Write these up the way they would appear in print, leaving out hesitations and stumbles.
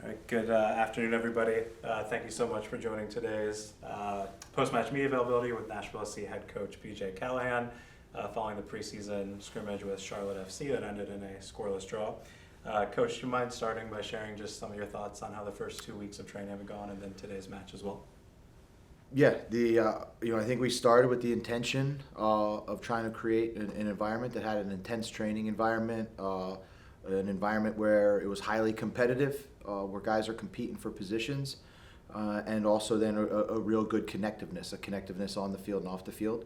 All right, good afternoon, everybody. Thank you so much for joining today's post-match media availability with Nashville SC head coach BJ Callaghan following the preseason scrimmage with Charlotte FC that ended in a scoreless draw. Coach, do you mind starting by sharing just some of your thoughts on how the first 2 weeks of training have gone and then today's match as well? Yeah, I think we started with the intention of trying to create an environment that had an intense training environment, an environment where it was highly competitive, where guys are competing for positions, and also then a real good connectiveness, a connectiveness on the field and off the field.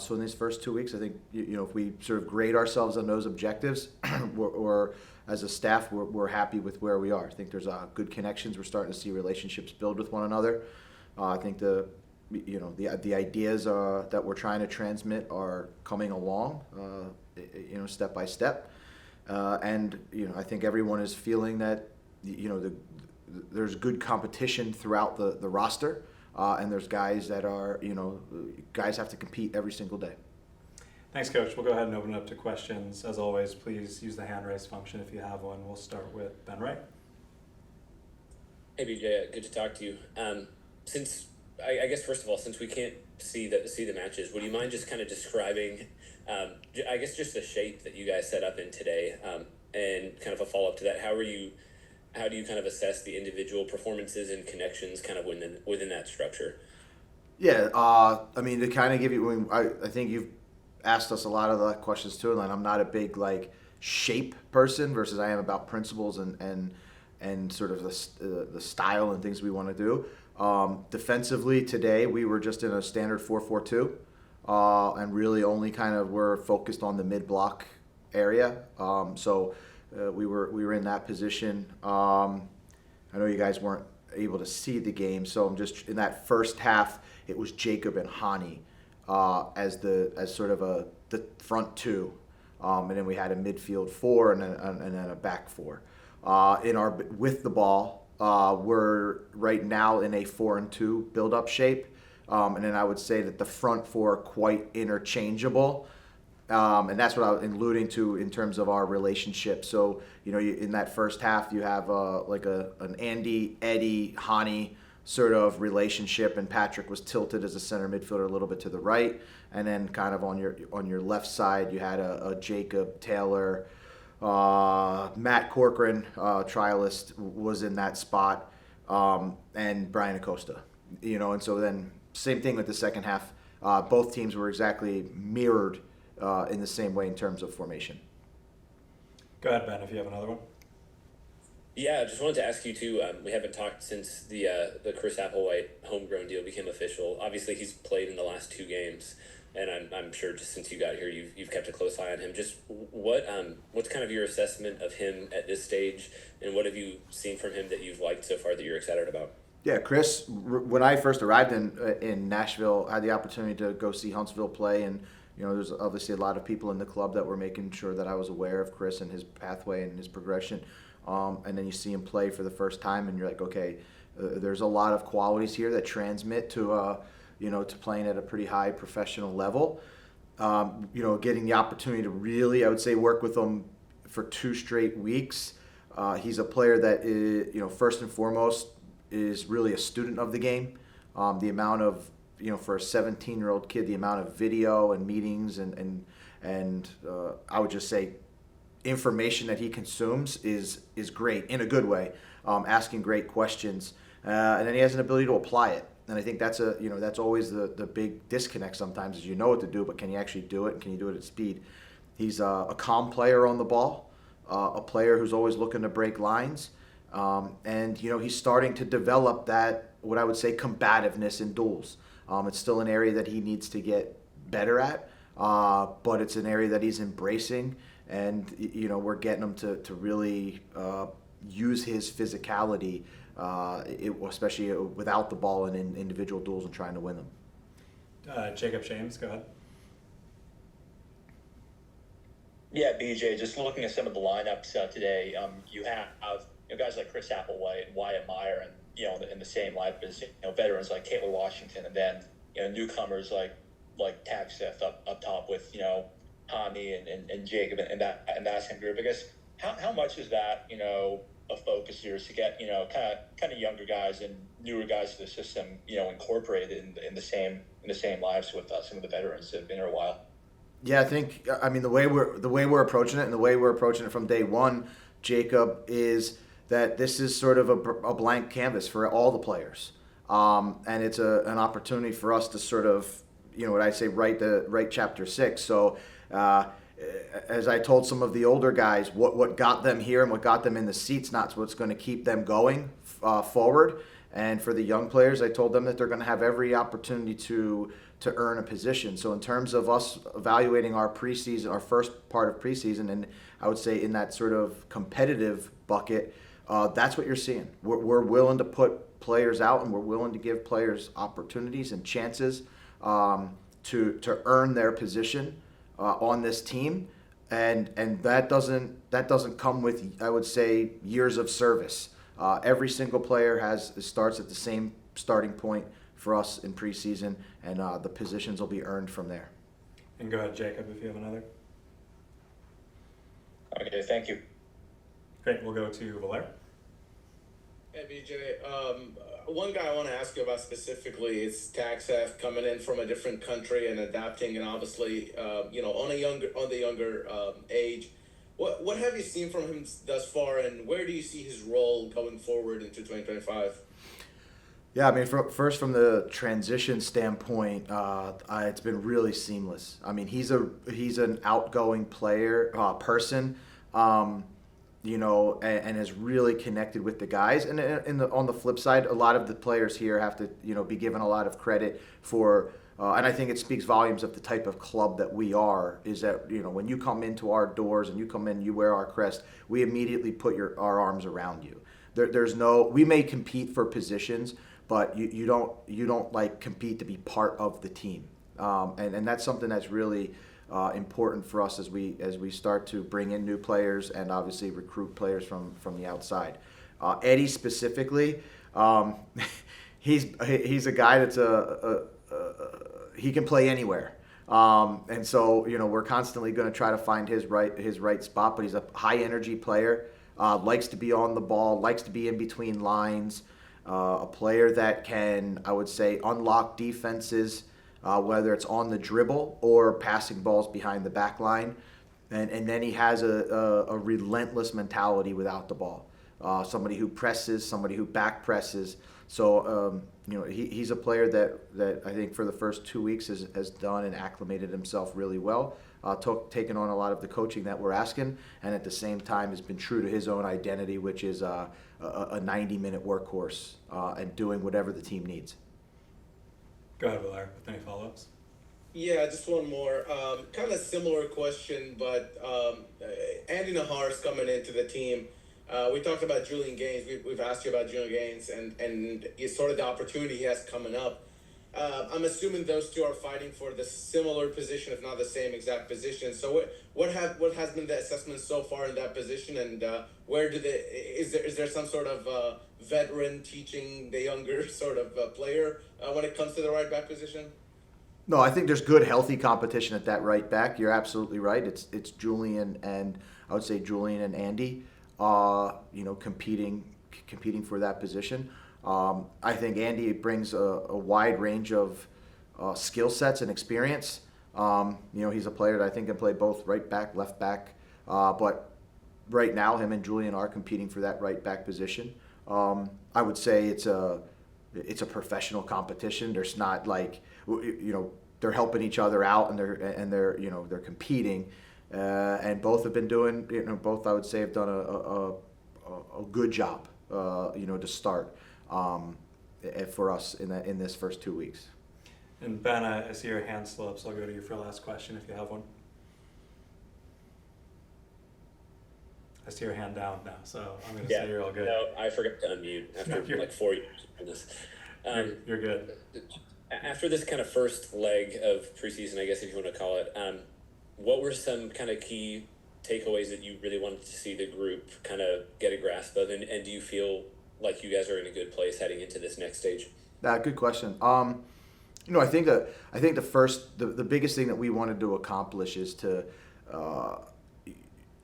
So in these first 2 weeks, I think if we sort of grade ourselves on those objectives, or as a staff, we're happy with where we are. I think there's good connections. We're starting to see relationships build with one another. I think the ideas that we're trying to transmit are coming along, step by step, and I think everyone is feeling that there's good competition throughout the roster, and there's guys that are guys have to compete every single day. Thanks, Coach. We'll go ahead and open it up to questions. As always, please use the hand raise function if you have one. We'll start with Ben Wright. Hey BJ, good to talk to you. Since I guess first of all, since we can't see the matches, would you mind just kind of describing, I guess just the shape that you guys set up in today, and kind of a follow up to that? How do you kind of assess the individual performances and connections kind of within that structure? Yeah, I mean, to kind of give you, I think you've asked us a lot of the questions too, and I'm not a big shape person versus I am about principles and sort of the style and things we want to do. Defensively today, we were just in a standard 4-4-2, and really only kind of were focused on the mid block area. So we were in that position. I know you guys weren't able to see the game, so I'm just in that first half. It was Jacob and Hani as sort of the front two, and then we had a midfield four and then a back four. With the ball. We're right now in a 4-2 build-up shape, and then I would say that the front four are quite interchangeable, and that's what I was alluding to in terms of our relationship. So in that first half, you have an Andy, Eddie, Hani sort of relationship, and Patrick was tilted as a center midfielder a little bit to the right, and then kind of on your left side, you had a Jacob Taylor. Matt Corcoran, trialist, was in that spot, and Brian Acosta, and so then same thing with the second half. Both teams were exactly mirrored in the same way in terms of formation. Go ahead, Ben, if you have another one. Yeah, I just wanted to ask you too. We haven't talked since the Chris Applewhite homegrown deal became official. Obviously, he's played in the last 2 games. And I'm sure just since you got here, you've kept a close eye on him. Just what's kind of your assessment of him at this stage, and what have you seen from him that you've liked so far that you're excited about? Yeah, Chris, when I first arrived in Nashville, I had the opportunity to go see Huntsville play, and there's obviously a lot of people in the club that were making sure that I was aware of Chris and his pathway and his progression. And then you see him play for the first time, and you're like, okay, there's a lot of qualities here that transmit to to playing at a pretty high professional level. Getting the opportunity to really, I would say, work with him for 2 straight weeks. He's a player that is, first and foremost, is really a student of the game. The amount of, for a 17-year-old kid, the amount of video and meetings and I would just say information that he consumes is great in a good way. Asking great questions, and then he has an ability to apply it. And I think that's that's always the big disconnect sometimes, is what to do, but can you actually do it, and can you do it at speed? He's a calm player on the ball, a player who's always looking to break lines, and he's starting to develop that, what I would say, combativeness in duels. It's still an area that he needs to get better at, but it's an area that he's embracing, and we're getting him to really use his physicality, especially without the ball and in individual duels and trying to win them. Jacob James, go ahead. Yeah, BJ, just looking at some of the lineups today, you have guys like Chris Applewhite and Wyatt Meyer, and in the same lineup as veterans like Taylor Washington, and then newcomers like Tag Seth up top with Hani and Jacob and that same group. I guess how much is that a focus years to get kind of younger guys and newer guys to the system, incorporated in the same lives with some of the veterans that have been here a while. Yeah, I mean the way we're approaching it, and the way we're approaching it from day one, Jacob, is that this is sort of a blank canvas for all the players, and it's an opportunity for us to sort of, what I say, write chapter 6. So. As I told some of the older guys, what got them here and what got them in the seats, not what's going to keep them going forward. And for the young players, I told them that they're going to have every opportunity to earn a position. So in terms of us evaluating our preseason, our first part of preseason, and I would say in that sort of competitive bucket, that's what you're seeing. We're willing to put players out, and we're willing to give players opportunities and chances to earn their position on this team, and that doesn't come with, I would say, years of service. Every single player starts at the same starting point for us in preseason, and the positions will be earned from there. And go ahead, Jacob, if you have another. Okay, thank you. Great, we'll go to Valera. Hey, BJ. One guy I want to ask you about specifically is Taxaf coming in from a different country and adapting, and obviously, on the younger age. What have you seen from him thus far, and where do you see his role going forward into 2025? Yeah, I mean, first from the transition standpoint, it's been really seamless. I mean, he's an outgoing person. And is really connected with the guys. And on the flip side, a lot of the players here have to, be given a lot of credit for, and I think it speaks volumes of the type of club that we are, is that, when you come into our doors and you come in, you wear our crest, we immediately put our arms around you. We may compete for positions, but you don't like compete to be part of the team. And that's something that's really important for us as we start to bring in new players and obviously recruit players from the outside. Eddie specifically, he's a guy that's he can play anywhere, and so we're constantly going to try to find his right spot. But he's a high energy player, likes to be on the ball, likes to be in between lines, a player that can, I would say, unlock defenses. Whether it's on the dribble or passing balls behind the back line. And then he has a relentless mentality without the ball. Somebody who presses, somebody who back presses. So, he's a player that I think for the first 2 weeks has done and acclimated himself really well, taken on a lot of the coaching that we're asking, and at the same time has been true to his own identity, which is a 90-minute workhorse and doing whatever the team needs. Go ahead, Valera, with any follow-ups. Yeah, just one more. Kind of similar question, but Andy Nahar's coming into the team. We talked about Julian Gaines. We've asked you about Julian Gaines and sort of the opportunity he has coming up. I'm assuming those two are fighting for the similar position, if not the same exact position. So what has been the assessment so far in that position, and is there some sort of veteran teaching the younger sort of player when it comes to the right back position? No, I think there's good, healthy competition at that right back. You're absolutely right. It's Julian and I would say Julian and Andy, competing for that position. I think Andy brings a wide range of skill sets and experience. He's a player that I think can play both right back, left back. But right now, him and Julian are competing for that right back position. I would say it's a professional competition. There's not like, they're helping each other out and they're competing. And both have been doing, both I would say have done a good job, to start. For us in this first 2 weeks. And Ben, I see your hand still up, so I'll go to you for a last question if you have one. I see your hand down now, so I'm going to say you're all good. No, I forgot to unmute after like 4 years of this. You're good. After this kind of first leg of preseason, I guess if you want to call it, what were some kind of key takeaways that you really wanted to see the group kind of get a grasp of, and do you feel like you guys are in a good place heading into this next stage? Good question. I think the biggest thing that we wanted to accomplish is to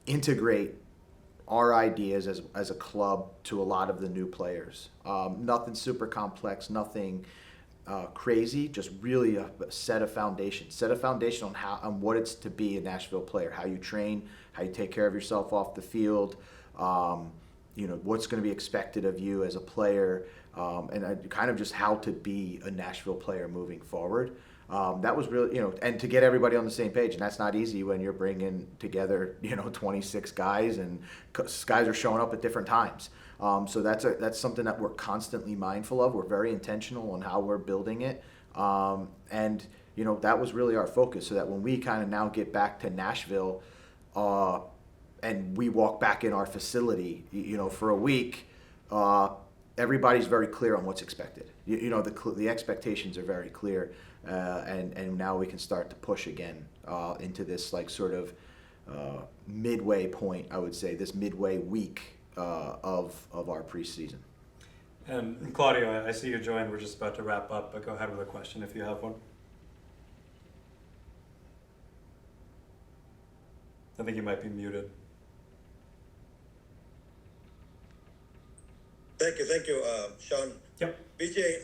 integrate our ideas as a club to a lot of the new players. Nothing super complex, nothing crazy, just really a set of foundation. Set a foundation on what it's to be a Nashville player, how you train, how you take care of yourself off the field, what's going to be expected of you as a player, and kind of just how to be a Nashville player moving forward. That was really, and to get everybody on the same page, and that's not easy when you're bringing together, 26 guys, and guys are showing up at different times. So that's something that we're constantly mindful of. We're very intentional on how we're building it, and that was really our focus. So that when we kind of now get back to Nashville, and we walk back in our facility, for a week, everybody's very clear on what's expected. The expectations are very clear, and now we can start to push again into this sort of midway point. I would say this midway week of our preseason. And Claudio, I see you joined. We're just about to wrap up, but go ahead with a question if you have one. I think you might be muted. Thank you, Sean. Yep. BJ,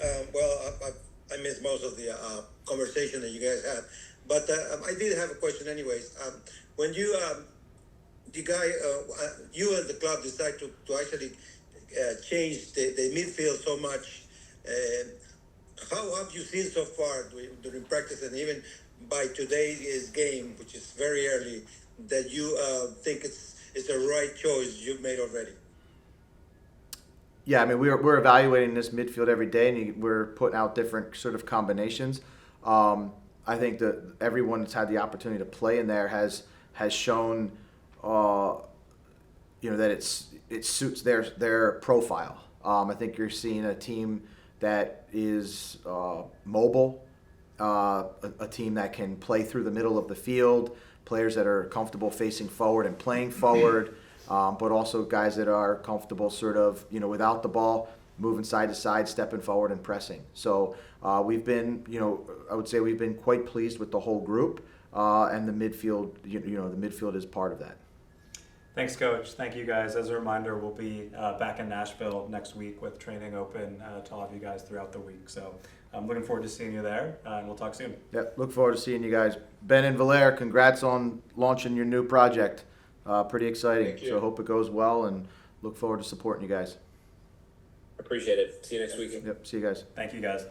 I missed most of the conversation that you guys had, but I did have a question anyways. When you, you and the club decide to actually change the midfield so much, how have you seen so far during practice and even by today's game, which is very early, that you think it's a right choice you've made already? Yeah, I mean, we're evaluating this midfield every day, and we're putting out different sort of combinations. I think that everyone that's had the opportunity to play in there has shown, that it suits their profile. I think you're seeing a team that is mobile, a team that can play through the middle of the field, players that are comfortable facing forward and playing forward. But also guys that are comfortable sort of, without the ball, moving side to side, stepping forward and pressing. So we've been, I would say we've been quite pleased with the whole group, and the midfield, the midfield is part of that. Thanks, Coach. Thank you, guys. As a reminder, we'll be back in Nashville next week with training open to all of you guys throughout the week. So I'm looking forward to seeing you there, and we'll talk soon. Yep, look forward to seeing you guys. Ben and Valer, congrats on launching your new project. Pretty exciting. Thank you. So hope it goes well, and look forward to supporting you guys. Appreciate it. See you next week. Yep, see you guys. Thank you, guys.